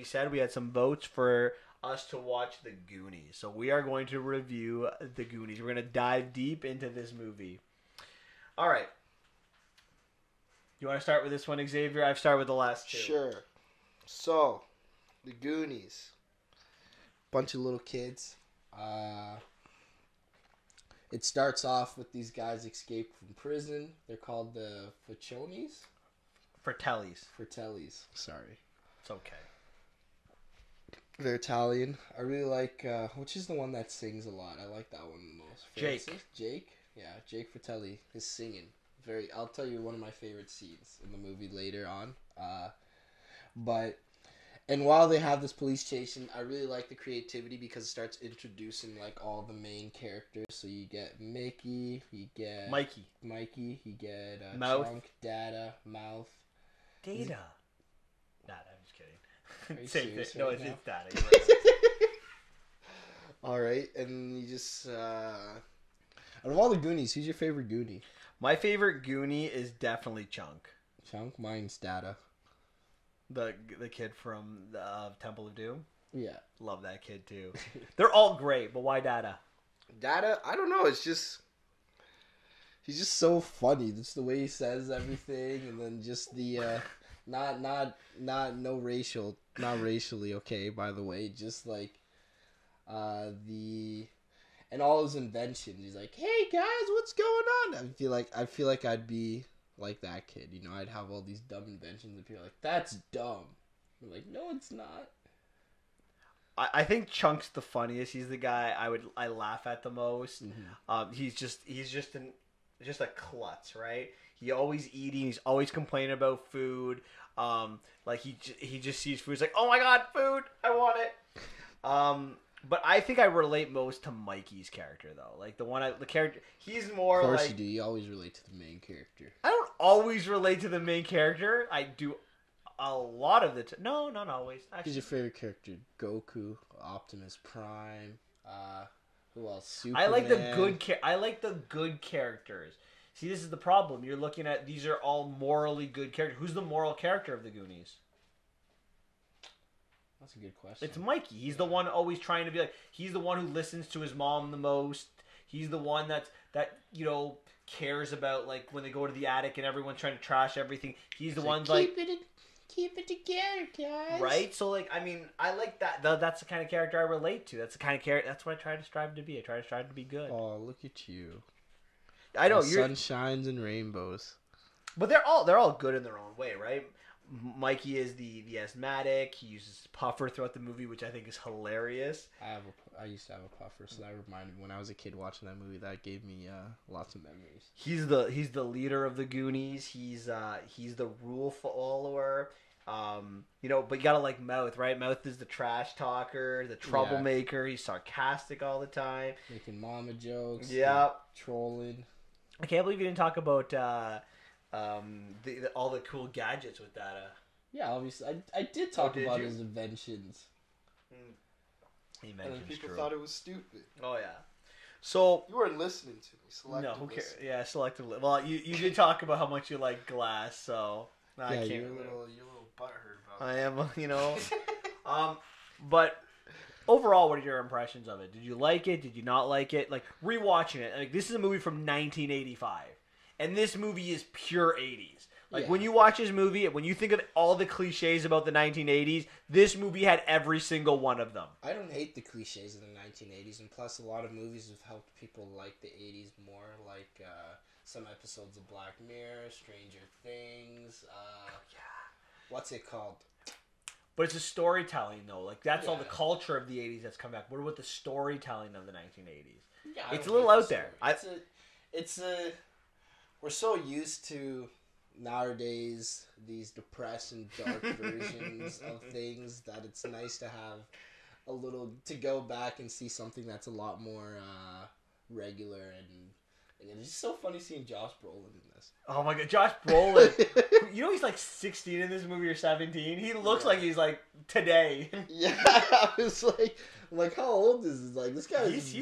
said, we had some votes for us to watch the Goonies. So we are going to review the Goonies. We're going to dive deep into this movie. All right. You want to start with this one, Xavier? I've started with the last two. Sure. So, the Goonies. Bunch of little kids. It starts off with these guys escape from prison. They're called the Fratellis. Fratellis. Sorry. It's okay. They're Italian. I really like, which is the one that sings a lot? I like that one the most. Jake. Jake? Yeah, Jake Fratelli. His singing. I'll tell you one of my favorite scenes in the movie later on. And while they have this police chasing, I really like the creativity because it starts introducing like all the main characters. So you get Mickey, you get Mikey, you get Mouth, Chunk, Data, Mouth, Data. Nah, I'm just kidding. Are you Same thing. No, right it's Data. All right, and you just out of all the Goonies, who's your favorite Goonie? My favorite Goonie is definitely Chunk. Chunk, mine's Data. The kid from the Temple of Doom? Yeah. Love that kid too. They're all great, but why Data? Data? I don't know. It's just... He's just so funny. Just the way he says everything, and then just the... not racially, okay, by the way. Just like... And all his inventions. He's like, hey guys, what's going on? I feel like I'd be... like that kid, you know, I'd have all these dumb inventions and people are like, that's dumb. I'm like, no, it's not. I think Chunk's the funniest. He's the guy I laugh at the most. Mm-hmm. He's just a klutz, right? He always eating. He's always complaining about food. Like he just sees food. He's like, oh my god, food! I want it. But I think I relate most to Mikey's character though. Like the character, he's more like. Of course you do. You always relate to the main character. I don't always relate to the main character. I do a lot of the time. No, not always. Actually. Who's your favorite character? Goku, Optimus Prime. Who else? Superman. I like the good characters. See, this is the problem. You're looking at these are all morally good characters. Who's the moral character of the Goonies? That's a good question. It's Mikey. He's the one always trying to be like. He's the one who listens to his mom the most. He's the one that cares about like when they go to the attic and everyone's trying to trash everything. He's the one like keep it together, guys. Right. So like I mean I like that. That's the kind of character I relate to. That's the kind of character. That's what I try to strive to be. I try to strive to be good. Oh, look at you! I know the sun shines and rainbows. But they're all good in their own way, right? Mikey is the asthmatic. He uses puffer throughout the movie, which I think is hilarious. I used to have a puffer, so that reminded me when I was a kid watching that movie. That gave me lots of memories. He's the leader of the Goonies. He's the rule follower. But you gotta like Mouth, right? Mouth is the trash talker, the troublemaker. Yeah. He's sarcastic all the time, making mama jokes. Yeah, trolling. I can't believe you didn't talk about. All the cool gadgets with that. Yeah, obviously, I did talk about his inventions. And people thought it was stupid. Oh yeah, so you weren't listening to me. No, who cares? Yeah, selectively. Well, you did talk about how much you like Glass, so I can't. You're a little butthurt about I am, but. Overall, what are your impressions of it? Did you like it? Did you not like it? Like rewatching it, like this is a movie from 1985. And this movie is pure 80s. Like, when you watch this movie, when you think of all the cliches about the 1980s, this movie had every single one of them. I don't hate the cliches of the 1980s, and plus a lot of movies have helped people like the 80s more, like some episodes of Black Mirror, Stranger Things, what's it called? But it's a storytelling, though. Like, that's all the culture of the 80s that's come back. What about the storytelling of the 1980s? Yeah, it's a little out there. We're so used to nowadays these depressed and dark versions of things that it's nice to have a little to go back and see something that's a lot more regular and it's just so funny seeing Josh Brolin in this. Oh my god, Josh Brolin! You know he's like 16 in this movie or 17. He looks like he's like today. Yeah, I was like, how old is this? Like this guy? He's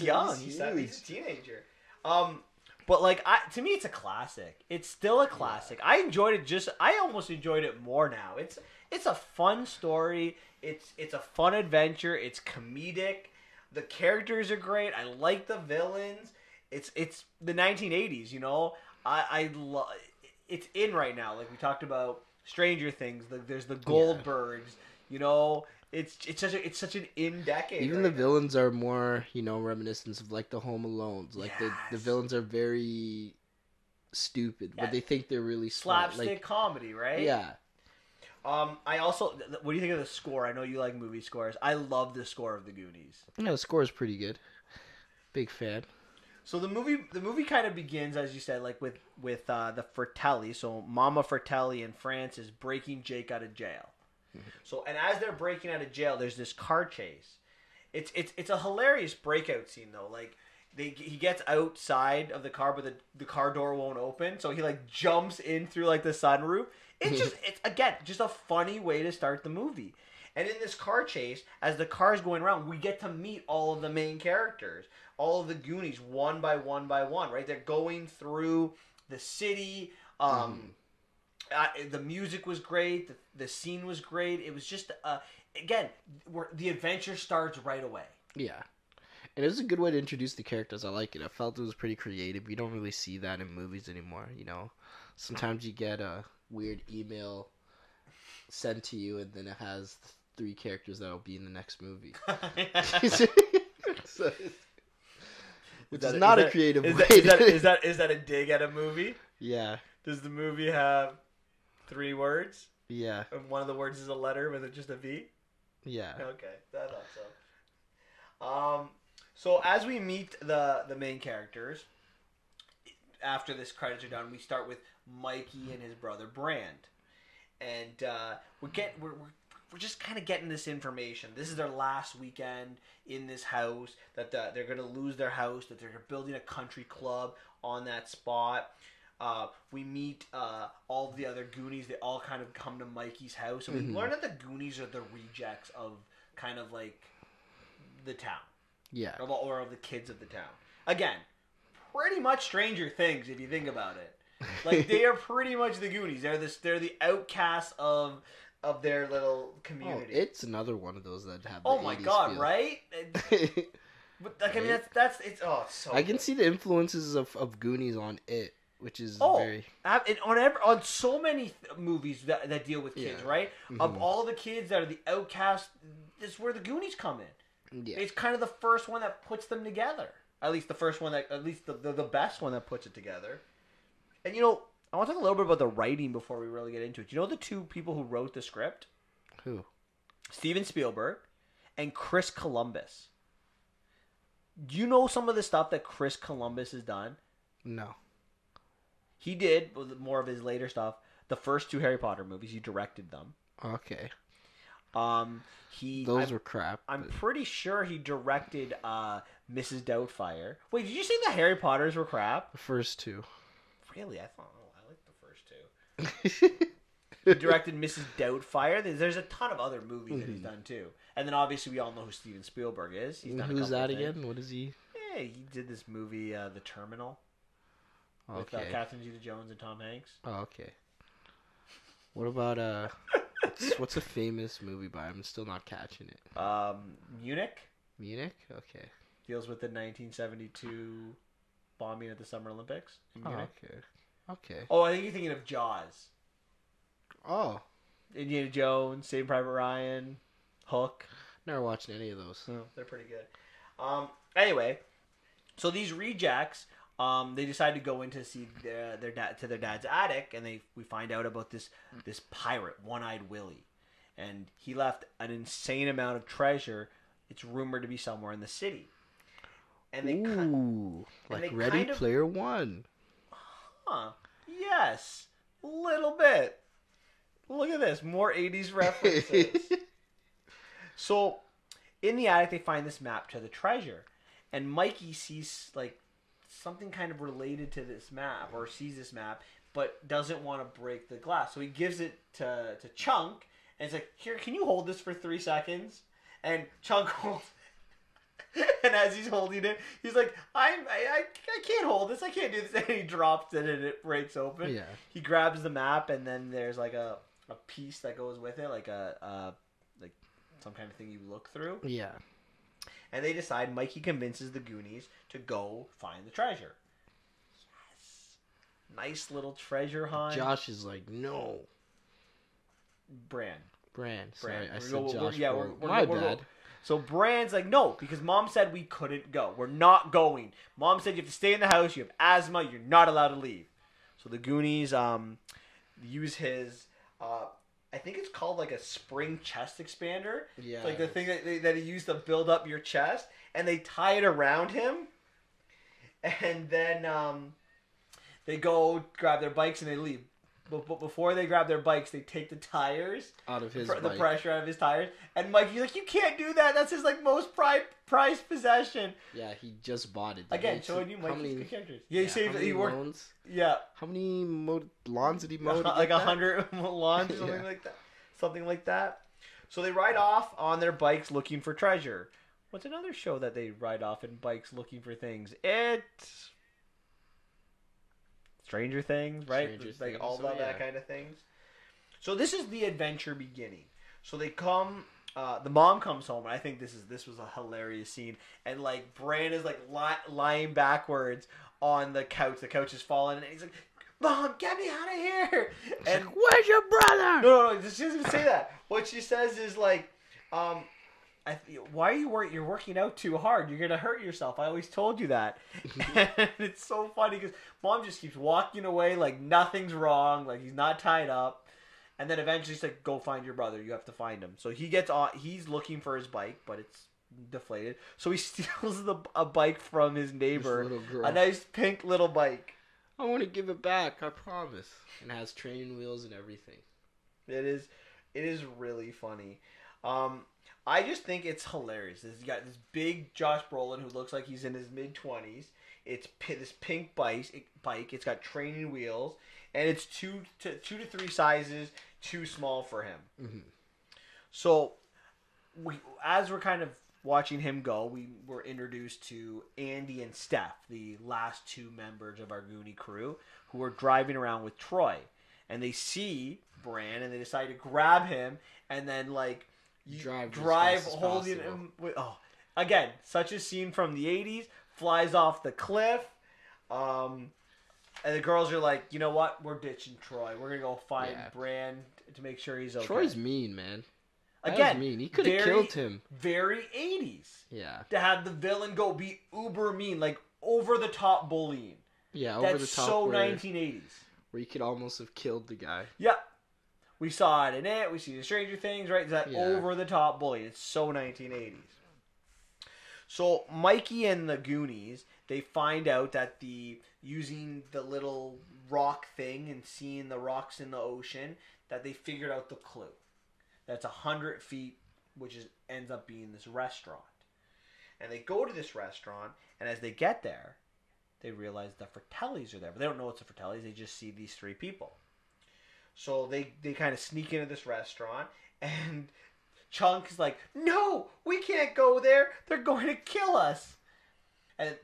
young. He's a teenager. But like, to me, it's a classic. It's still a classic. I enjoyed it. I almost enjoyed it more now. It's a fun story. It's a fun adventure. It's comedic. The characters are great. I like the villains. It's the 1980s. You know, I love. It's in right now. Like we talked about Stranger Things. There's the Goldbergs. You know. It's such an in decade. Even the villains are more, reminiscents of like the Home Alones. Like the villains are very stupid, but they think they're really smart. Slapstick comedy, right? Yeah. I also. What do you think of the score? I know you like movie scores. I love the score of the Goonies. Yeah, the score is pretty good. Big fan. So the movie kind of begins, as you said, like with the Fratelli. So Mama Fratelli and Francis breaking Jake out of jail. So, and as they're breaking out of jail, there's this car chase. It's a hilarious breakout scene though. Like he gets outside of the car, but the car door won't open, so he like jumps in through like the sunroof. It's again just a funny way to start the movie. And in this car chase, as the car's going around, we get to meet all of the main characters, all of the Goonies, one by one by one. Right, they're going through the city. The music was great. The scene was great. It was just, again, the adventure starts right away. Yeah. And it was a good way to introduce the characters. I like it. I felt it was pretty creative. You don't really see that in movies anymore, Sometimes you get a weird email sent to you, and then it has 3 characters that will be in the next movie. Which is not a creative way. Is that a dig at a movie? Yeah. Does the movie have 3 words? Yeah. And one of the words is a letter with just a V? Yeah. Okay, I thought so. So as we meet the main characters, after this credits are done, we start with Mikey and his brother Brand, and we're just kind of getting this information. This is their last weekend in this house. That they're going to lose their house. That they're building a country club on that spot. We meet all of the other Goonies. They all kind of come to Mikey's house. And we learn that the Goonies are the rejects of kind of like the town. Yeah. Or of the kids of the town. Again, pretty much Stranger Things if you think about it. Like they are pretty much the Goonies. They're the outcasts of their little community. Oh, it's another one of those that have. Oh my god! Feel. Right? But like, I mean, that's it's so. I can see the influences of Goonies on it. Which is very... on so many movies that deal with kids, right? Of all the kids that are the outcasts, this is where the Goonies come in. Yeah. It's kind of the first one that puts them together. At least the best one that puts it together. And I want to talk a little bit about the writing before we really get into it. Do you know the 2 people who wrote the script? Who? Steven Spielberg and Chris Columbus. Do you know some of the stuff that Chris Columbus has done? No. He did more of his later stuff. The first 2 Harry Potter movies, he directed them. Okay. Those were crap. I'm pretty sure he directed Mrs. Doubtfire. Wait, did you say the Harry Potters were crap? The first 2. Really? I like the first 2. He directed Mrs. Doubtfire. There's a ton of other movies that he's done too. And then obviously we all know who Steven Spielberg is. Who's that again? What is he? Yeah, he did this movie, The Terminal. Okay. With Catherine Zeta-Jones and Tom Hanks. Oh, okay. What about what's a famous movie by him? I'm still not catching it. Munich. Munich? Okay. Deals with the 1972 bombing at the Summer Olympics in Munich. Okay. Oh, I think you're thinking of Jaws. Oh. Indiana Jones, Saving Private Ryan, Hook. Never watched any of those. No, they're pretty good. Anyway, so these rejects. They decide to go in to see their dad's attic, and we find out about this pirate, One-Eyed Willie, and he left an insane amount of treasure. It's rumored to be somewhere in the city. And like Ready Player One. Huh? Yes, a little bit. Look at this, more 80s references. So, in the attic, they find this map to the treasure, and Mikey sees something kind of related to this map, or sees this map, but doesn't want to break the glass. So he gives it to Chunk, and it's like, here, can you hold this for 3 seconds? And Chunk holds And as he's holding it, he's like, I can't hold this. I can't do this. And he drops it and it breaks open. Yeah. He grabs the map and then there's like a piece that goes with it, like like some kind of thing you look through. Yeah. And they decide, Mikey convinces the Goonies to go find the treasure. Yes. Nice little treasure hunt. Josh is like, no. Bran. Sorry, I said We're- Josh. yeah, Brolin. we're- My we're- bad. So Bran's like, no, because Mom said we couldn't go. We're not going. Mom said you have to stay in the house. You have asthma. You're not allowed to leave. So the Goonies use his, I think it's called like a spring chest expander. Yeah. It's like the thing that he used to build up your chest. And they tie it around him. And then they go grab their bikes and they leave. But before they grab their bikes, they take the tires out of his the bike. pressure out of his tires. And Mikey's like, you can't do that. That's his like most prized possession. Yeah, he just bought it. Again, showing you Mikey's characters. Yeah, he Yeah, saved. how He many worked. loans? Yeah, How many lawns did he mow? like 100 lawns, something Yeah. like that. Something like that. So they ride off on their bikes looking for treasure. What's another show that they ride off in bikes looking for things? Stranger Things, right? Stranger Like Things, all oh, of that yeah. kind of things. So this is the adventure beginning. So they come. The mom comes home, and I think this was a hilarious scene. And like Bran is like lying backwards on the couch. The couch is falling, and he's like, "Mom, get me out of here!" And Like, where's your brother? no, she doesn't even say that. What she says is like, why are you're working out too hard? You're gonna hurt yourself. I always told you that. And it's so funny because Mom just keeps walking away like nothing's wrong, like he's not tied up. And then eventually she's like, go find your brother. You have to find him. So he gets on. He's looking for his bike, but it's deflated. So he steals a bike from his neighbor, This little girl. a nice pink little bike. I want to give it back. I promise. And has training wheels and everything. It is really funny. I just think it's hilarious. You got this big Josh Brolin who looks like he's in his mid-20s. It's this pink bike. It's got training wheels, and it's two to three sizes too small for him. Mm-hmm. So, as we're kind of watching him go, we were introduced to Andy and Steph, the last two members of our Goonie crew, who are driving around with Troy, and they see Bran, and they decide to grab him, and then like drive holding him with, again, such a scene from the 80s, flies off the cliff, and the girls are like, you know what, we're ditching Troy, we're gonna go find Bran to make sure he's okay. Troy's mean, man. Again, mean. He could have killed him. Very 80s. Yeah. To have the villain be uber mean, like over the top bullying. Yeah, That's over the top. so 1980s. Where you could almost have killed the guy. Yeah. We saw it in it. We see the Stranger Things, right? It's that over the top bullying. It's so 1980s. So Mikey and the Goonies, they find out that using the little rock thing and seeing the rocks in the ocean, that they figured out the clue. That's 100 feet, which ends up being this restaurant. And they go to this restaurant, and as they get there, they realize the Fratellis are there. But they don't know it's the Fratellis. They just see these three people. So they kind of sneak into this restaurant, and Chunk's like, no, we can't go there. They're going to kill us.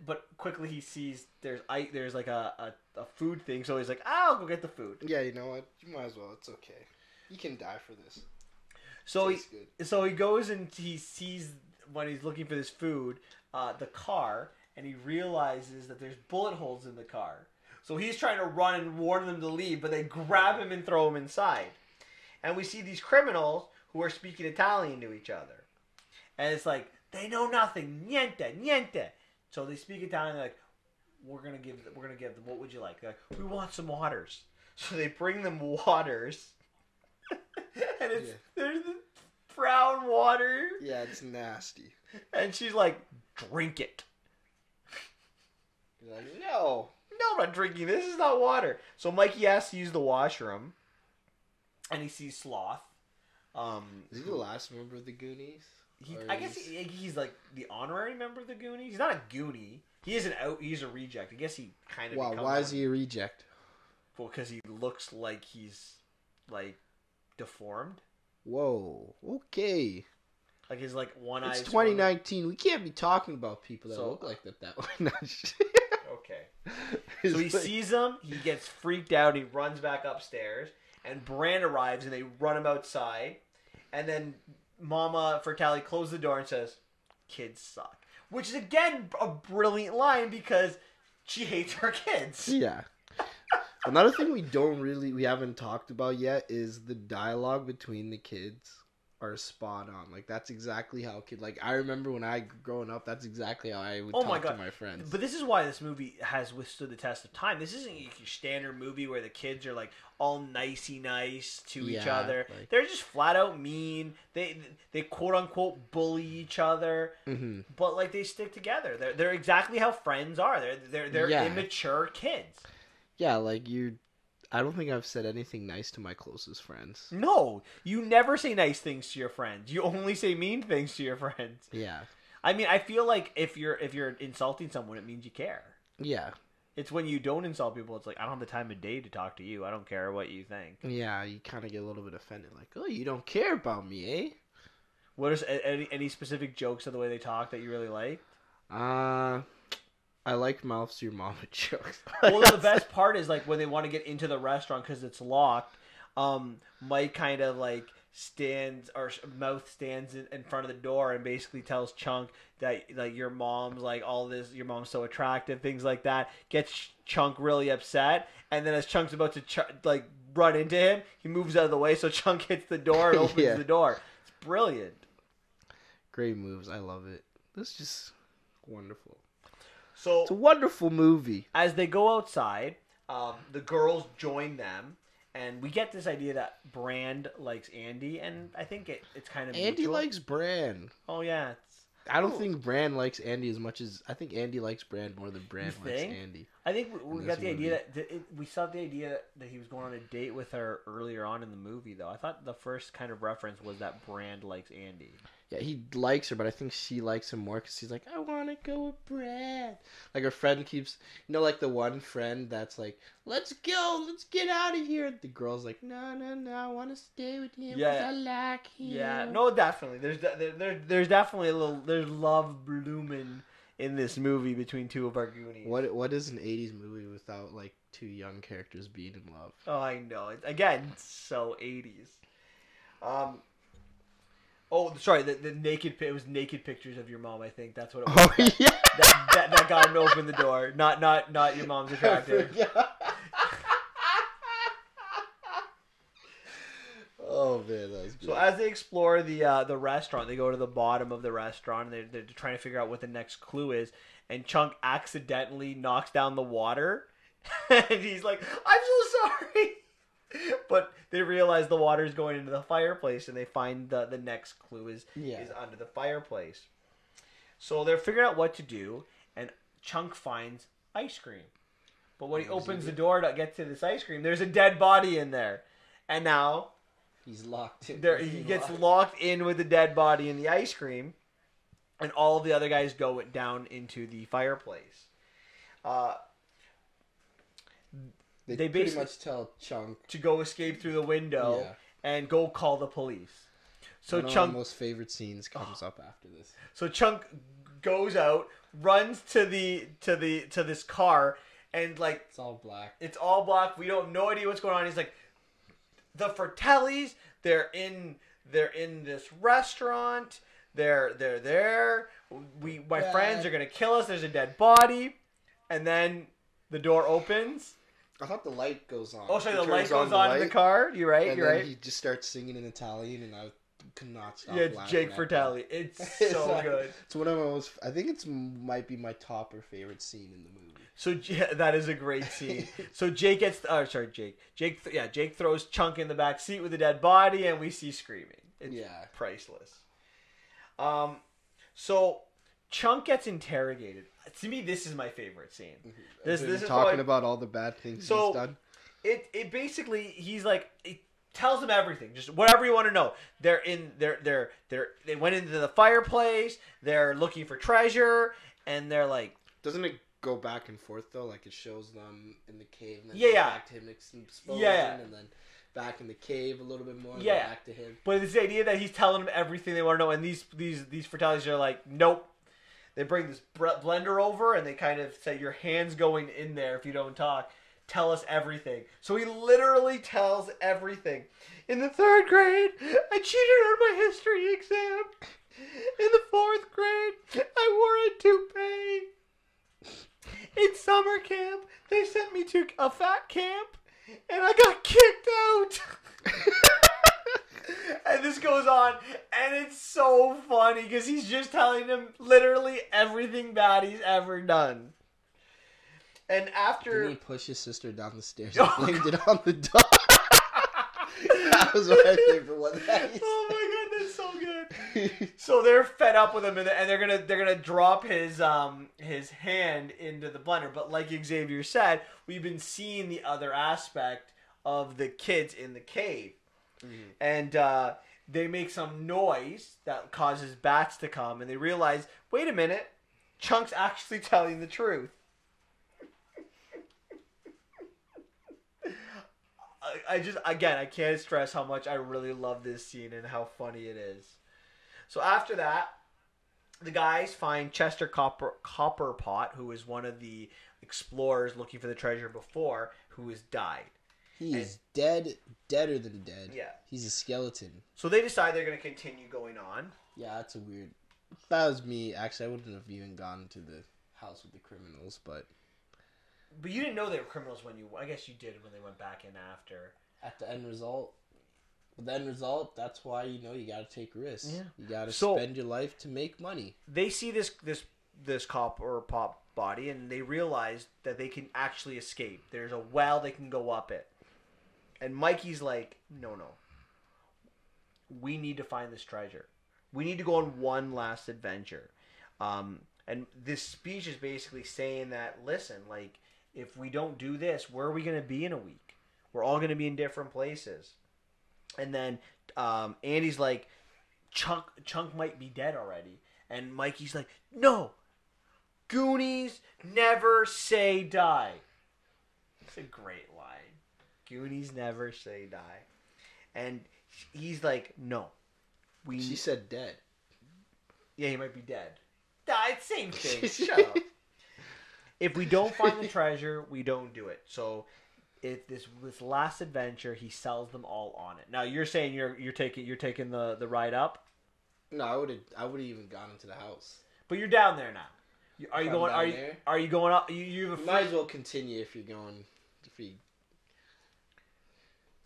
But quickly he sees there's like a food thing, so he's like, I'll go get the food. Yeah, you know what? You might as well. It's okay. You can die for this. So he goes and he sees, when he's looking for this food, the car, and he realizes that there's bullet holes in the car. So he's trying to run and warn them to leave, but they grab him and throw him inside. And we see these criminals who are speaking Italian to each other. And it's like, they know nothing. Niente, niente. So they speak Italian. They're like, we're gonna give them. What would you like? They're like, we want some waters. So they bring them waters. And there's this brown water. Yeah, it's nasty. And she's like, drink it. You're like, no. No, I'm not drinking this. This is not water. So Mikey has to use the washroom. And he sees Sloth. Is he the last member of the Goonies? I guess he's like the honorary member of the Goonies. He's not a Goonie. He's a reject. I guess he kind of. Wow, why is he a reject? Well, because he looks like he's like deformed. Whoa. Okay. Like his like one eye. It's 2019. We can't be talking about people that look like that way. Okay. So he sees him. He gets freaked out. He runs back upstairs, and Brand arrives, and they run him outside. And then Mama Fratelli closes the door and says, "Kids suck," which is again a brilliant line because she hates her kids. Yeah. Another thing we haven't talked about yet is the dialogue between the kids are spot on. Like that's exactly how like I remember when I growing up, that's exactly how I would talk to my friends. But this is why this movie has withstood the test of time. This isn't your standard movie where the kids are like all nicey nice to each other. Like, they're just flat out mean. They quote unquote bully each other. Mm-hmm. But like they stick together. They're exactly how friends are. They're immature kids. Yeah, like I don't think I've said anything nice to my closest friends. No, you never say nice things to your friends. You only say mean things to your friends. Yeah. I mean, I feel like if you're insulting someone, it means you care. Yeah. It's when you don't insult people, it's like, I don't have the time of day to talk to you. I don't care what you think. Yeah, you kind of get a little bit offended. Like, oh, you don't care about me, eh? What is any specific jokes of the way they talk that you really like? I like mouths to your mama jokes. Well, the best part is like when they want to get into the restaurant because it's locked. Mike kind of like stands in front of the door and basically tells Chunk that like your mom's like all this, your mom's so attractive, things like that. Gets Chunk really upset, and then as Chunk's about to like run into him, he moves out of the way so Chunk hits the door and opens the door. It's brilliant. Great moves. I love it. This is just wonderful. So it's a wonderful movie. As they go outside, the girls join them, and we get this idea that Brand likes Andy, and I think it's kind of Andy mutual. likes Brand. Oh yeah, I don't think Brand likes Andy as much as I think Andy likes Brand more than Brand likes Andy. I think we got the idea that we saw the idea that he was going on a date with her earlier on in the movie, though. I thought the first kind of reference was that Brand likes Andy. Yeah, he likes her, but I think she likes him more because she's like, I want to go with Brad. Like her friend keeps, like the one friend that's like, let's go, let's get out of here. The girl's like, no, I want to stay with him because I like him. Yeah, no, definitely. There's definitely there's love blooming in this movie between two of our Goonies. What is an 80s movie without like two young characters being in love? Oh, I know. Again, so 80s. Oh, sorry. The naked. It was naked pictures of your mom. I think that's what it was. Oh yeah. That got him to open the door. Not your mom's attractive. Oh man, that was good. So as they explore the restaurant, they go to the bottom of the restaurant. And they're trying to figure out what the next clue is. And Chunk accidentally knocks down the water, and he's like, "I'm so sorry." But they realize the water is going into the fireplace, and they find the next clue is under the fireplace. So they're figuring out what to do, and Chunk finds ice cream. But when he opens the door to get to this ice cream, there's a dead body in there. And now he's locked in. He gets locked in with the dead body in the ice cream, and all the other guys go down into the fireplace. They pretty much tell Chunk to go escape through the window and go call the police. So Chunk, one of my most favorite scenes comes up after this. So Chunk goes out, runs to this car, and like it's all black. It's all black. We don't no idea what's going on. He's like, the Fratellis. They're in this restaurant. They're there. My friends are gonna kill us. There's a dead body, and then the door opens. I thought the light goes on. Oh, sorry, the light goes on in the car. You're right. And you're then right. he just starts singing in Italian, and I could not stop. Yeah, it's Jake Fratelli. It's so good. It's one of my most. I think it's might be my top or favorite scene in the movie. So that is a great scene. So Jake gets. Jake throws Chunk in the back seat with a dead body, and we see screaming. It's priceless. So Chunk gets interrogated. To me, this is my favorite scene. This is talking about all the bad things he's done. It basically he's like it tells him everything, just whatever you want to know. They went into the fireplace. They're looking for treasure, and they're like. Doesn't it go back and forth though? Like it shows them in the cave, and then back to him exposing, and then back in the cave a little bit more. Yeah. Back to him. But it's the idea that he's telling them everything they want to know, and these Fratellis are like, nope. They bring this blender over, and they kind of say, your hand's going in there if you don't talk. Tell us everything. So he literally tells everything. In the 3rd grade, I cheated on my history exam. In the 4th grade, I wore a toupee. In summer camp, they sent me to a fat camp, and I got kicked out. And this goes on, and it's so funny because he's just telling them literally everything bad he's ever done. And after... Didn't he push his sister down the stairs and blamed it on the dog? That was my favorite one. Oh my god, that's so good. So they're fed up with him, and they're gonna drop his hand into the blender. But like Xavier said, we've been seeing the other aspect of the kids in the cave, and they make some noise that causes bats to come, and they realize, wait a minute, Chunk's actually telling the truth. I can't stress how much I really love this scene and how funny it is. So after that, the guys find Chester Copperpot, who is one of the explorers looking for the treasure before, who has died. He's deader than dead. Yeah. He's a skeleton. So they decide they're going to continue going on. Yeah, that's a weird... If that was me, actually, I wouldn't have even gone to the house with the criminals, but... But you didn't know they were criminals when you... I guess you did when they went back in after. At the end result. But the end result, that's why, you got to take risks. Yeah. You got to spend your life to make money. They see this Copperpot body, and they realize that they can actually escape. There's a well they can go up it. And Mikey's like, no. We need to find this treasure. We need to go on one last adventure. And this speech is basically saying that, listen, like, if we don't do this, where are we going to be in a week? We're all going to be in different places. And then Andy's like, Chunk might be dead already. And Mikey's like, no. Goonies never say die. It's a great line. Goonies never say die. And he's like, no. She said dead. Yeah, he might be dead. Died, same thing. Shut up. If we don't find the treasure, we don't do it. So, if this last adventure, he sells them all on it. Now you're saying you're taking the ride up. No, I would have even gone into the house. But you're down there now. Are you going? Are you going up? You have a might as well continue if you're going.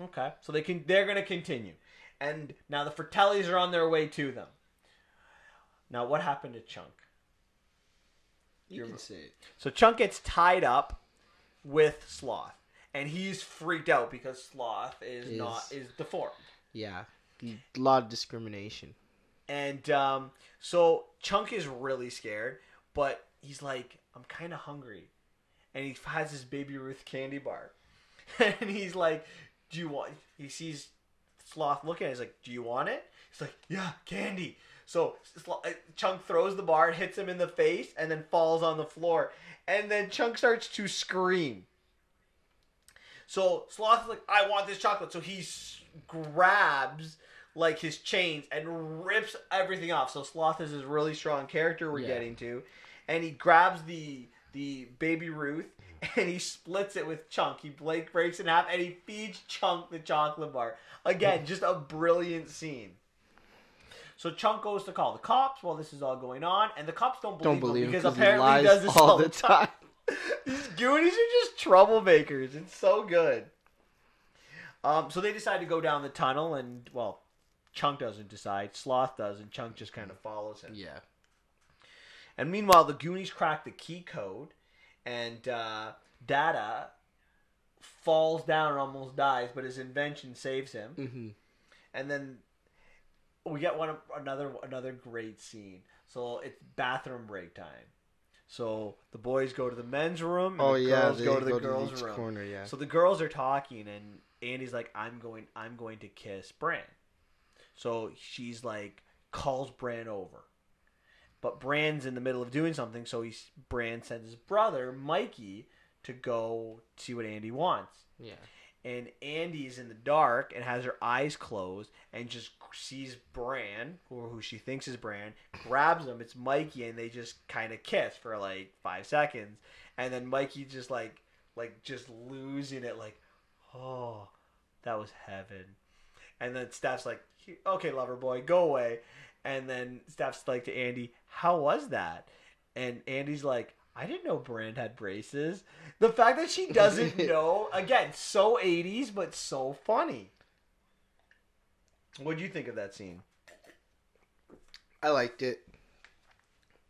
Okay, so they're going to continue, and now the Fratellis are on their way to them. Now, what happened to Chunk? You can say it. So Chunk gets tied up with Sloth, and he's freaked out because Sloth is deformed. Yeah, a lot of discrimination. And so Chunk is really scared, but he's like, I'm kind of hungry, and he has his Baby Ruth candy bar, and he's like, do you want? He sees Sloth looking at it. He's like, do you want it? He's like, yeah, candy. So Chunk throws the bar, hits him in the face, and then falls on the floor. And then Chunk starts to scream. So Sloth is like, I want this chocolate. So he grabs like his chains and rips everything off. So Sloth is this really strong character we're getting to. And he grabs the Baby Ruth and he splits it with Chunk. He breaks it in half and he feeds Chunk the chocolate bar. Again, just a brilliant scene. So Chunk goes to call the cops while this is all going on, and the cops don't believe him because apparently he does this all the time. These Goonies are just troublemakers. It's so good. So they decide to go down the tunnel, and, well, Chunk doesn't decide. Sloth does, and Chunk just kind of follows him. Yeah. And meanwhile, the Goonies crack the key code, and Dada falls down and almost dies, but his invention saves him. Mm-hmm. And then we get another great scene. So it's bathroom break time. So the boys go to the men's room, and the girls go to the girls' room. Corner, yeah. So the girls are talking, and Andy's like, "I'm going to kiss Bran." So she's like, calls Bran over, but Bran's in the middle of doing something. So Bran sends his brother Mikey to go see what Andy wants. Yeah. and Andy's in the dark and has her eyes closed and just sees Bran, or who she thinks is Bran, grabs him. It's Mikey, and they just kind of kiss for like 5 seconds, and then Mikey just like just losing it, like, oh, that was heaven. And then Steph's like, okay, lover boy, go away. And then Steph's like to Andy, how was that? And Andy's like, I didn't know Brand had braces. The fact that she doesn't know, again, so 80s, but so funny. What do you think of that scene? I liked it.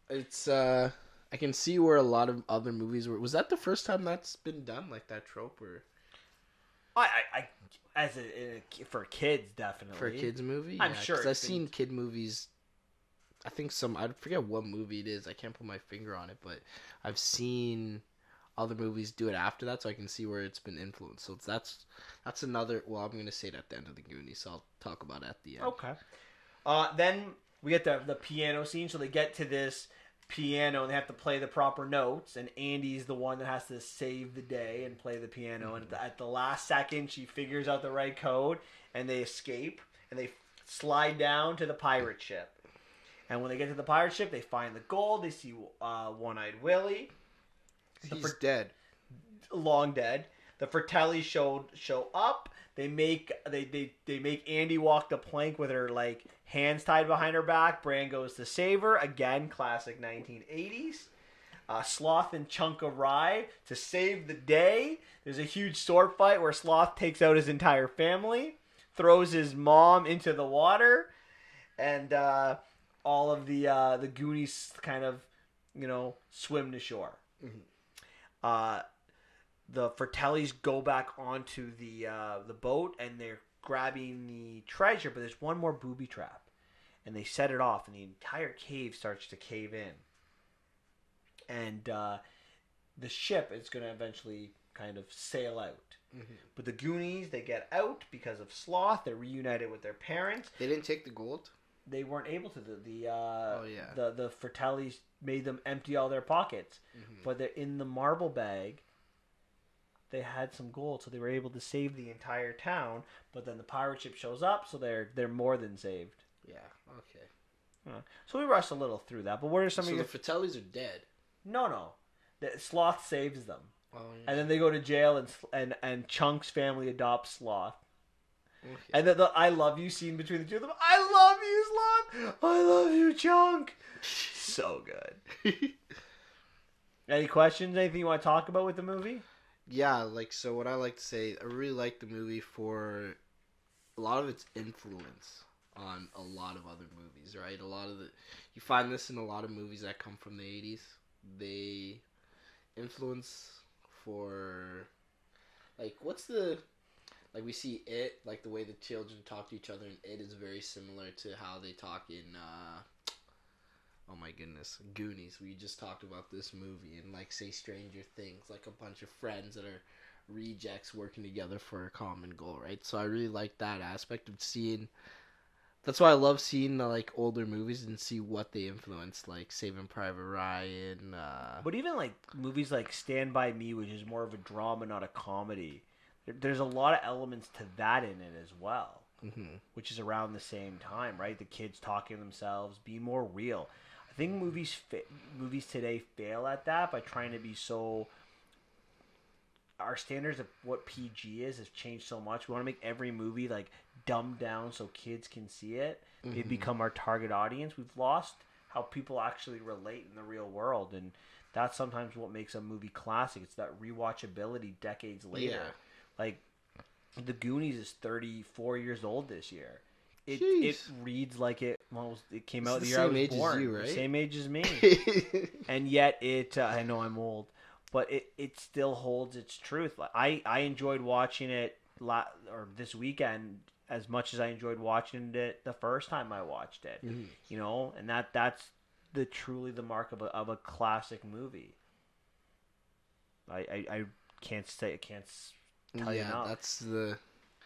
It's, I can see where a lot of other movies were. Was that the first time that's been done, like that trope? Or For kids, definitely. for a kids movie? I'm sure. Because I've seen kid movies. I think I forget what movie it is. I can't put my finger on it, but I've seen other movies do it after that, so I can see where it's been influenced. So that's another. Well, I'm gonna say it at the end of the Goonies, so I'll talk about it at the end. Okay. Then we get the piano scene. So they get to this piano and they have to play the proper notes, and Andy's the one that has to save the day and play the piano. And at the last second, she figures out the right code, and they escape and they slide down to the pirate ship. And when they get to the pirate ship, they find the gold. They see One-Eyed Willie. He's dead. Long dead. The Fratellis show up. They make Andy walk the plank with her like hands tied behind her back. Bran goes to save her. Again, classic 1980s. Sloth and Chunk arrive to save the day. There's a huge sword fight where Sloth takes out his entire family, throws his mom into the water, and all of the Goonies kind of, swim to shore. Mm-hmm. The Fratellis go back onto the boat, and they're grabbing the treasure, but there's one more booby trap, and they set it off, and the entire cave starts to cave in, and the ship is going to eventually kind of sail out. Mm-hmm. But the Goonies, they get out because of Sloth. They're reunited with their parents. They didn't take the gold? They weren't able to. The Fratellis made them empty all their pockets. Mm-hmm. But they're in the marble bag. They had some gold, so they were able to save the entire town. But then the pirate ship shows up, so they're more than saved. Yeah. Okay. So we rushed a little through that. But what are some of your... the Fratellis are dead? No. The Sloth saves them. Oh, yeah. And then they go to jail, and Chunk's family adopts Sloth. Okay. And then the I love you scene between the two of them. I love you, Sloth. I love you, Chunk. So good. Any questions? Anything you want to talk about with the movie? Yeah, so what I like to say, I really like the movie for a lot of its influence on a lot of other movies, right? You find this in a lot of movies that come from the 80s. They influence for, we see It, the way the children talk to each other in It is very similar to how they talk in, oh my goodness, Goonies. We just talked about this movie, and say Stranger Things, a bunch of friends that are rejects working together for a common goal, right? So I really like that aspect of seeing. That's why I love seeing the older movies and see what they influence, like Saving Private Ryan. But even movies like Stand By Me, which is more of a drama, not a comedy. There's a lot of elements to that in it as well, mm-hmm. which is around the same time, right? The kids talking to themselves, be more real. I think movies today fail at that by trying to be so. Our standards of what PG has changed so much. We want to make every movie dumbed down so kids can see it. Mm-hmm. They've become our target audience. We've lost how people actually relate in the real world, and that's sometimes what makes a movie classic. It's that rewatchability decades later. Yeah. The Goonies is 34 years old this year. It reads like it came out the year I was born. As you, right? Same age as me. And yet I know I'm old, but it still holds its truth. I enjoyed watching it this weekend as much as I enjoyed watching it the first time I watched it. Mm-hmm. And that's truly the mark of a classic movie. I can't say it can't. Yeah, that's the.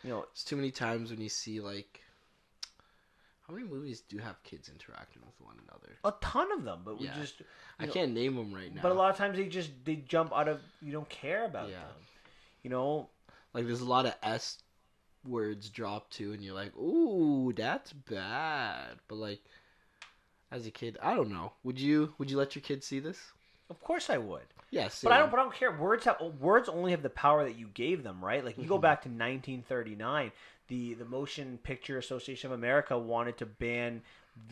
It's too many times when you see how many movies do have kids interacting with one another? A ton of them, but we just. I can't name them right now. But a lot of times they jump out of. You don't care about them. Like there's a lot of S words dropped too, and you're like, ooh, that's bad. But like, as a kid, I don't know. Would you let your kids see this? Of course I would. Yeah, But I don't care. Words only have the power that you gave them, right? Like you go back to 1939, the Motion Picture Association of America wanted to ban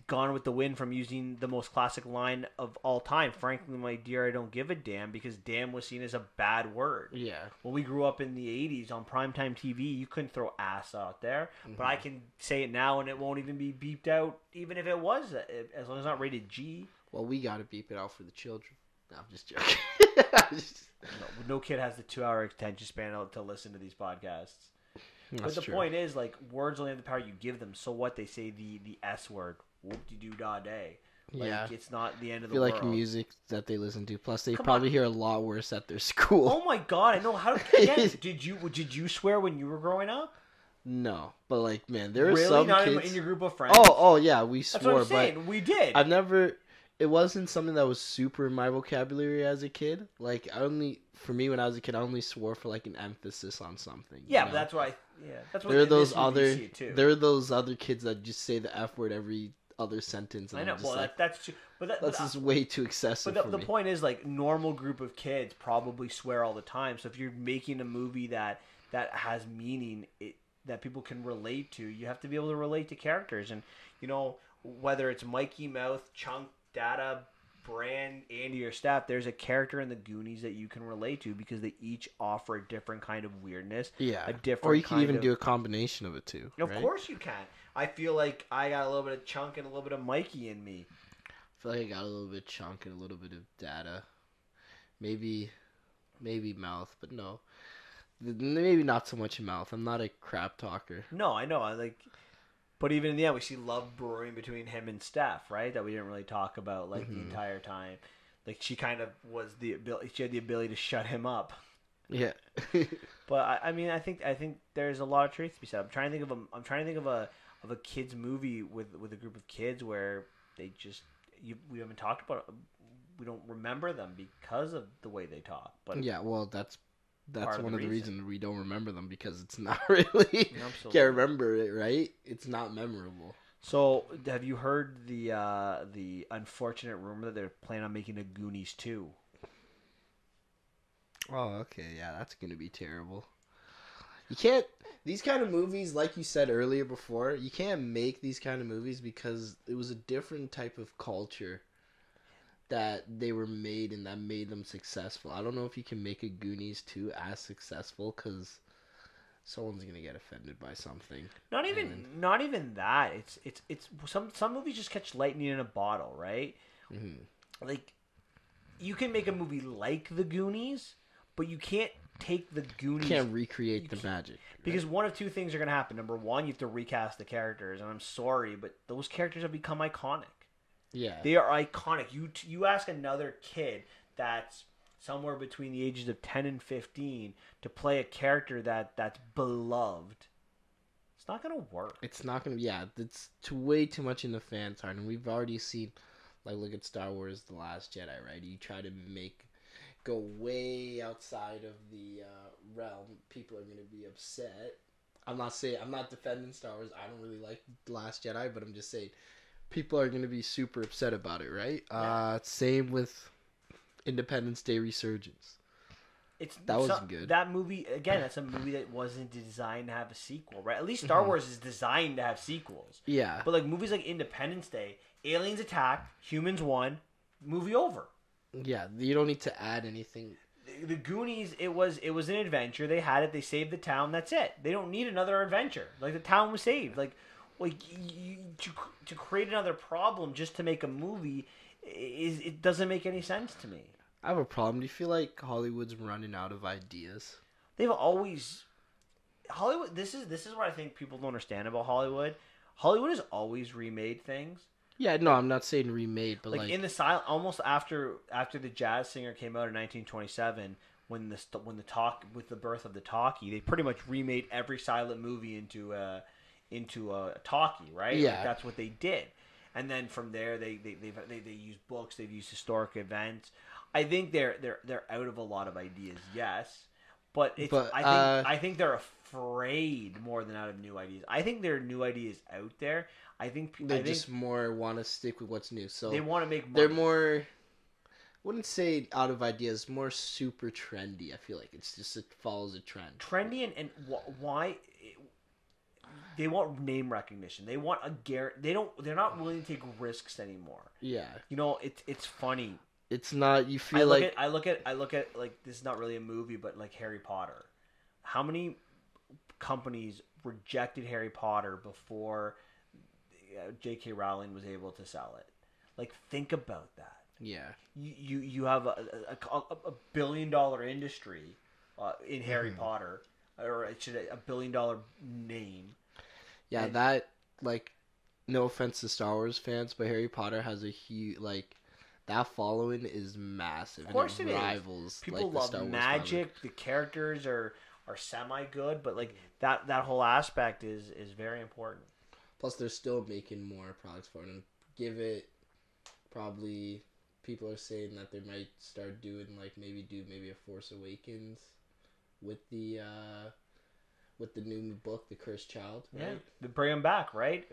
Gone with the Wind from using the most classic line of all time. Frankly, my dear, I don't give a damn, because damn was seen as a bad word. Yeah. When we grew up in the 80s on primetime TV, you couldn't throw ass out there. But I can say it now and it won't even be beeped out, even if it was, as long as it's not rated G. Well, we got to beep it out for the children. No, I'm just joking. No kid has the 2-hour attention span to listen to these podcasts. That's but the true. point is, like, words only have the power you give them. So what? They say the S word. Whoop-de-doo-da-day. Like, yeah. it's not the end of I the feel world. like music that they listen to. Plus, they Come probably on. hear a lot worse at their school. Oh my god! I know how. Again, did you swear when you were growing up? No, but like, man, there are Really? some Not kids. in your group of friends? Oh yeah, we swore. That's what I'm saying. But We did. I've never. It wasn't something that was super in my vocabulary as a kid. Like for me when I was a kid, I only swore for like an emphasis on something. Yeah, you but know? that's what that's what There are in this those movie other. you see it too. There are those other kids that just say the F word every other sentence. And I know. I'm just Well, like, that's true. But that's just way too excessive. But for the me. point is, like, normal group of kids probably swear all the time. So if you're making a movie that has meaning, that people can relate to, you have to be able to relate to characters. And, you know, whether it's Mikey Mouth, Chunk, Data, Bran, Andy, or Steph, there's a character in the Goonies that you can relate to because they each offer a different kind of weirdness. Yeah. A different or you can kind even of... do a combination of it too. Of right? course you can. I feel like I got a little bit of Chunk and a little bit of Mikey in me. I feel like I got a little bit of Chunk and a little bit of Data. Maybe Mouth, but no. Maybe not so much Mouth. I'm not a crap talker. No, I know. But even in the end, we see love brewing between him and Steph, right? That we didn't really talk about the entire time. Like she kind of she had the ability to shut him up. Yeah. But I mean, I think there's a lot of truth to be said. I'm trying to think of a kids movie with a group of kids where they just we haven't talked about it. We don't remember them because of the way they talk. But yeah, well, that's one of the reason. reasons we don't remember them, because it's not really can't remember it, right? It's not memorable. So, have you heard the unfortunate rumor that they're planning on making a Goonies 2? Oh, okay, yeah, that's gonna be terrible. You can't. These kind of movies, like you said earlier before, you can't make these kind of movies because it was a different type of culture that they were made and that made them successful. I don't know if you can make a Goonies 2 as successful because someone's gonna get offended by something. Not even that. It's some movies just catch lightning in a bottle, right? Mm-hmm. Like you can make a movie like the Goonies, but you can't take the Goonies. You can't recreate the magic. Right? Because one of two things are going to happen. Number one, you have to recast the characters, and I'm sorry, but those characters have become iconic. Yeah. They are iconic. You ask another kid that's somewhere between the ages of 10 and 15 to play a character that's beloved. It's not going to work. It's not going to... Yeah, it's way too much in the fans' heart, and we've already seen... Like, look at Star Wars The Last Jedi, right? You try to go way outside of the realm, people are going to be upset. I'm not defending Star Wars. I don't really like The Last Jedi, but I'm just saying people are going to be super upset about it, right? Yeah. Same with Independence Day Resurgence. That wasn't good. That movie, again, that's a movie that wasn't designed to have a sequel, right? At least Star Wars is designed to have sequels. Yeah. But like movies like Independence Day, aliens attack, humans won, movie over. Yeah, you don't need to add anything. The Goonies, it was an adventure. They had it. They saved the town. That's it. They don't need another adventure. Like the town was saved. To create another problem just to make a movie, it doesn't make any sense to me. I have a problem. Do you feel like Hollywood's running out of ideas? They've always Hollywood. This is what I think people don't understand about Hollywood. Hollywood has always remade things. Yeah, no, I'm not saying remade, but like in the silent, almost after the Jazz Singer came out in 1927, when the birth of the talkie, they pretty much remade every silent movie into a talkie, right? Yeah, like that's what they did, and then from there they used books, they've used historic events. I think they're out of a lot of ideas, yes, But it's But, I think they're afraid more than out of new ideas. I think there are new ideas out there. I think just more want to stick with what's new. So they want to make money. they're more. Wouldn't say out of ideas, more super trendy. I feel like it's just it follows a trend. Trendy and why they want name recognition. They want a they're not willing to take risks anymore. Yeah. You know, it's funny. It's not. You feel I look at like this is not really a movie, but like Harry Potter. How many companies rejected Harry Potter before J.K. Rowling was able to sell it? Like, think about that. Yeah. You have a $1 billion industry in Harry Potter, or it should $1 billion name. Yeah, and, that like, no offense to Star Wars fans, but Harry Potter has a huge like. That following is massive. Of course, and it rivals. People like, the love Star Wars magic. The characters are semi good, but like that whole aspect is very important. Plus, they're still making more products for them. Give it probably. People are saying that they might start doing like maybe a Force Awakens with the new book, The Cursed Child. Right? Yeah, they bring them back, right?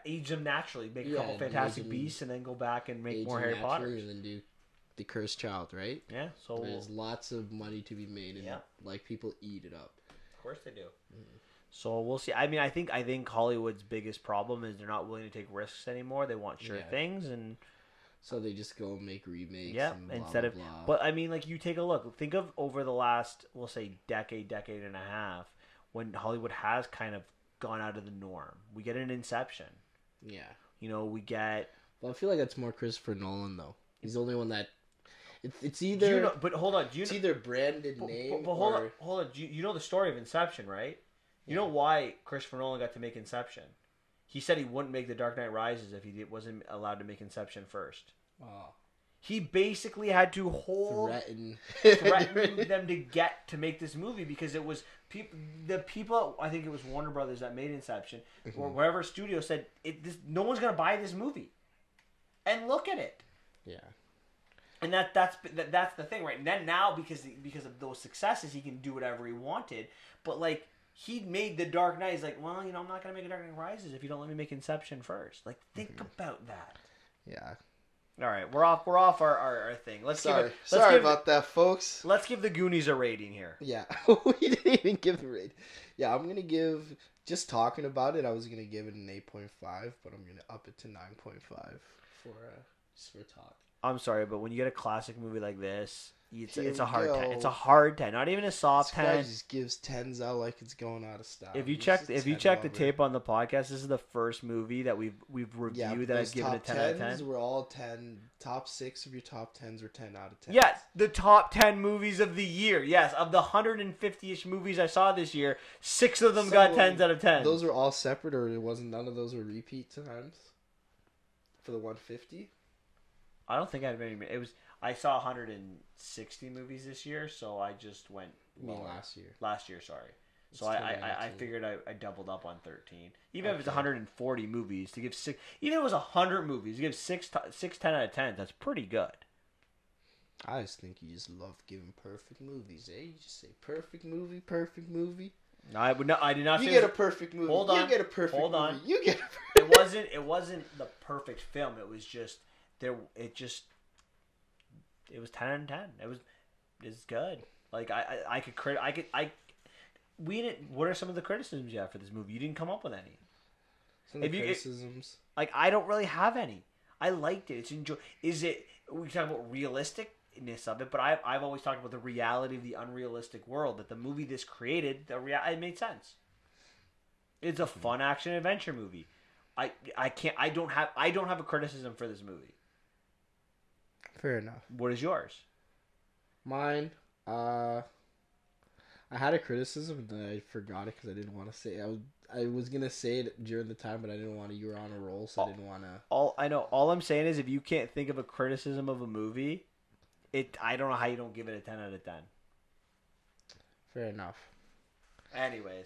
Age them naturally, make a couple and Fantastic Beasts, and then go back and make age more them Harry Potter. and then do The Cursed Child, right? Yeah, so There's lots of money to be made, and like people eat it up. Of course they do. So we'll see. I mean, I think Hollywood's biggest problem is they're not willing to take risks anymore. They want sure things, and so they just go and make remakes. Yeah, and blah, instead of. blah, blah. But I mean, like you take a look. Think of over the last, we'll say, decade and a half, when Hollywood has kind of gone out of the norm. We get an Inception. Yeah. You know, we get. Well, I feel like that's more Christopher Nolan though. He's the only one that. It's either. But hold on. It's either branded name. But hold on. You know the story of Inception, right? You know why Christopher Nolan got to make Inception? He said he wouldn't make The Dark Knight Rises if he wasn't allowed to make Inception first. Oh. He basically had to threaten them to make this movie because it was the people. I think it was Warner Brothers that made Inception, or wherever studio said no one's gonna buy this movie, and look at it. Yeah. And that's the thing, right? And then now because of those successes, he can do whatever he wanted. But like he made The Dark Knight. He's like, well, I'm not gonna make a Dark Knight Rises if you don't let me make Inception first. Like, think about that. Yeah. All right, we're off our thing. Sorry about that, folks. Let's give the Goonies a rating here. Yeah, we didn't even give the rating. Yeah, I'm gonna give. Just talking about it, I was gonna give it an 8.5, but I'm gonna up it to 9.5 for talk. I'm sorry, but when you get a classic movie like this, it's a hard 10. go. It's a hard 10, not even a soft This guy 10. just gives 10s out like it's going out of style. If you He's check just the 10 over. tape on the podcast, this is the first movie that we've reviewed that I've given a 10 out of 10. Were all 10. Top 6 of your top 10s were 10 out of 10. Yes, the top 10 movies of the year. Yes, of the 150-ish movies I saw this year, 6 of them got 10s out of 10. Those were all separate, or none of those were repeat times for the 150? I don't think I had any. I saw 160 movies this year, so I just went lower. Last year. Last year, sorry. So It's I figured I doubled up on 13. Even if it's Okay. 140 movies, to give 6, even if it was 100 movies, to give 6 10 out of 10, that's pretty good. I just think you just love giving perfect movies, eh? You just say perfect movie. No, I did not. You say get a perfect movie. Hold on. You get a perfect Hold movie. on. You get a perfect It wasn't the perfect film. It was just there. It was 10 out of 10. It's good. Like we didn't. What are some of the criticisms you have for this movie? You didn't come up with any. Some of the criticisms. I don't really have any. I liked it. It's enjoy. Is it? We talk about realisticness of it, but I've always talked about the reality of the unrealistic world. That the movie this created, it made sense. It's a fun action adventure movie. I don't have a criticism for this movie. Fair enough. What is yours? Mine, I had a criticism and then I forgot it because I didn't want to say it. I was gonna say it during the time, but I didn't want to. You were on a roll, so I didn't want to. All I'm saying is, if you can't think of a criticism of a movie, I don't know how you don't give it a 10 out of 10. Fair enough. Anyways,